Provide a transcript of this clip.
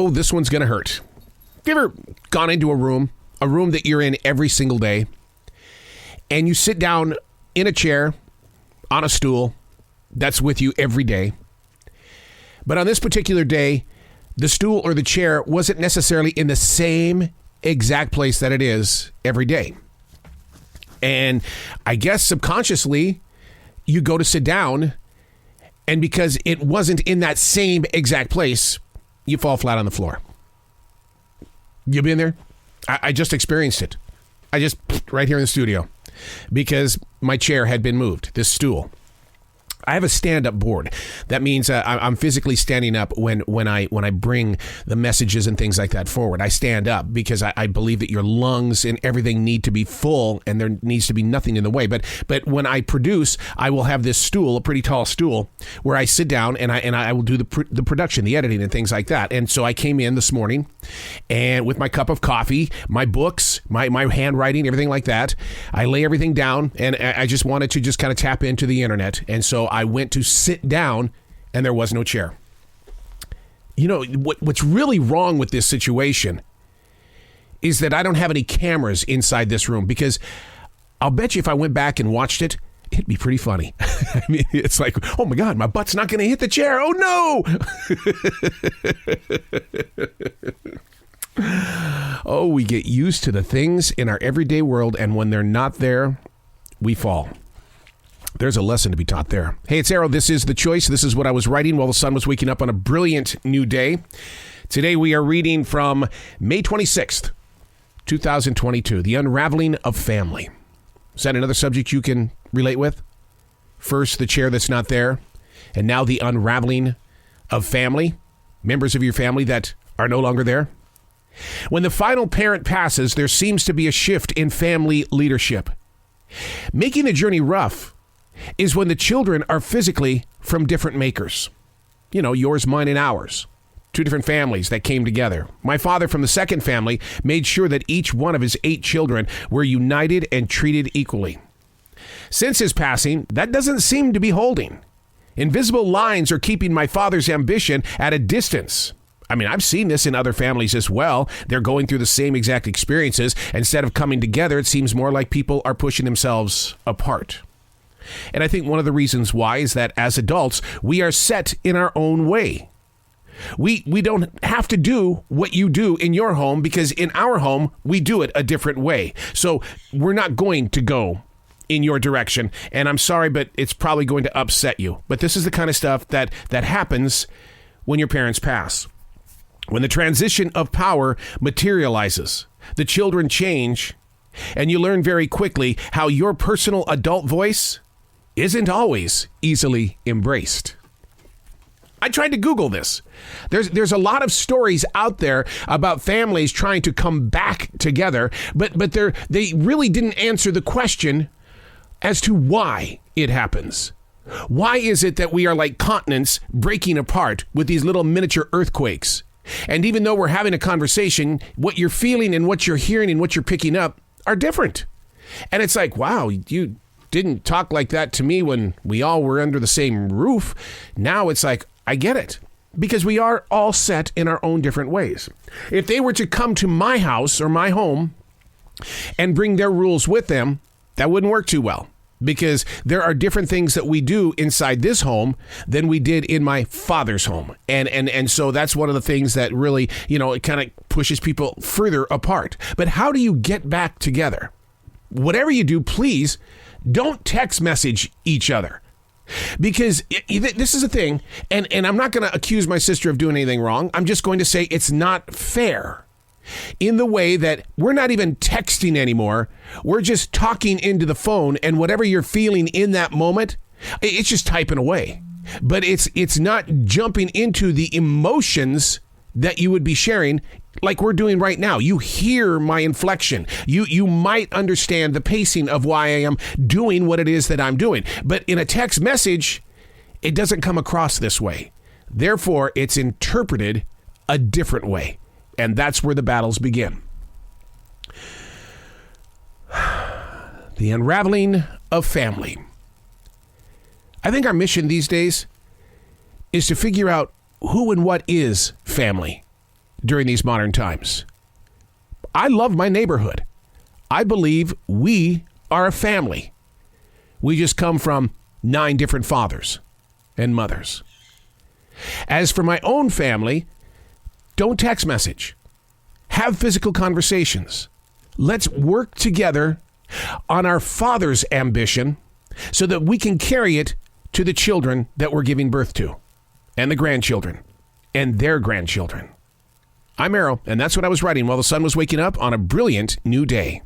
know this one's going to hurt. Have you ever gone into a room that you're in every single day, and you sit down in a chair, on a stool, that's with you every day. But on this particular day, the stool or the chair wasn't necessarily in the same exact place that it is every day. And I guess subconsciously, you go to sit down, and because it wasn't in that same exact place, you fall flat on the floor. You been there? I just experienced it. Right here in the studio, because my chair had been moved, this stool. I have a stand-up board. That means I'm physically standing up when I bring the messages and things like that forward. I stand up because I believe that your lungs and everything need to be full, and there needs to be nothing in the way. But when I produce, I will have this stool, a pretty tall stool, where I sit down and I will do the production, the editing, and things like that. And so I came in this morning, and with my cup of coffee, my books, my handwriting, everything like that, I lay everything down, and I just wanted to just kind of tap into the internet. And so I went to sit down, and there was no chair. You know, what's really wrong with this situation is that I don't have any cameras inside this room, because I'll bet you if I went back and watched it, it'd be pretty funny. I mean, it's like, oh my God, my butt's not going to hit the chair. Oh no. Oh, we get used to the things in our everyday world, and when they're not there, we fall. There's a lesson to be taught there. Hey, it's Arrow. This is The Choice. This is what I was writing while the sun was waking up on a brilliant new day. Today we are reading from May 26th, 2022, The Unraveling of Family. Is that another subject you can relate with? First, the chair that's not there, and now the unraveling of family, members of your family that are no longer there. When the final parent passes, there seems to be a shift in family leadership. Making the journey rough is when the children are physically from different makers. You know, yours, mine, and ours. Two different families that came together. My father from the second family made sure that each one of his 8 children were united and treated equally. Since his passing, that doesn't seem to be holding. Invisible lines are keeping my father's ambition at a distance. I mean, I've seen this in other families as well. They're going through the same exact experiences. Instead of coming together, it seems more like people are pushing themselves apart. And I think one of the reasons why is that as adults, we are set in our own way. We don't have to do what you do in your home, because in our home, we do it a different way. So we're not going to go in your direction. And I'm sorry, but it's probably going to upset you. But this is the kind of stuff that happens when your parents pass. When the transition of power materializes, the children change, and you learn very quickly how your personal adult voice isn't always easily embraced. I tried to Google this. There's a lot of stories out there about families trying to come back together, but they really didn't answer the question as to why it happens. Why is it that we are like continents breaking apart with these little miniature earthquakes? And even though we're having a conversation, what you're feeling and what you're hearing and what you're picking up are different. And it's like, wow, you didn't talk like that to me when we all were under the same roof. Now it's like, I get it. Because we are all set in our own different ways. If they were to come to my house or my home and bring their rules with them, that wouldn't work too well. Because there are different things that we do inside this home than we did in my father's home. And so that's one of the things that really, it kind of pushes people further apart. But how do you get back together? Whatever you do, please don't text message each other. Because this is a thing, and I'm not going to accuse my sister of doing anything wrong. I'm just going to say it's not fair in the way that we're not even texting anymore. We're just talking into the phone, and whatever you're feeling in that moment, it's just typing away. But it's not jumping into the emotions that you would be sharing like we're doing right now. You hear my inflection. You might understand the pacing of why I am doing what it is that I'm doing. But in a text message, it doesn't come across this way. Therefore, it's interpreted a different way. And that's where the battles begin. The unraveling of family. I think our mission these days is to figure out who and what is family. during these modern times. I love my neighborhood. I believe we are a family. We just come from 9 different fathers and mothers. As for my own family, don't text message. Have physical conversations. Let's work together on our Father's ambition so that we can carry it to the children that we're giving birth to, and the grandchildren, and their grandchildren. I'm Arrow, and that's what I was writing while the sun was waking up on a brilliant new day.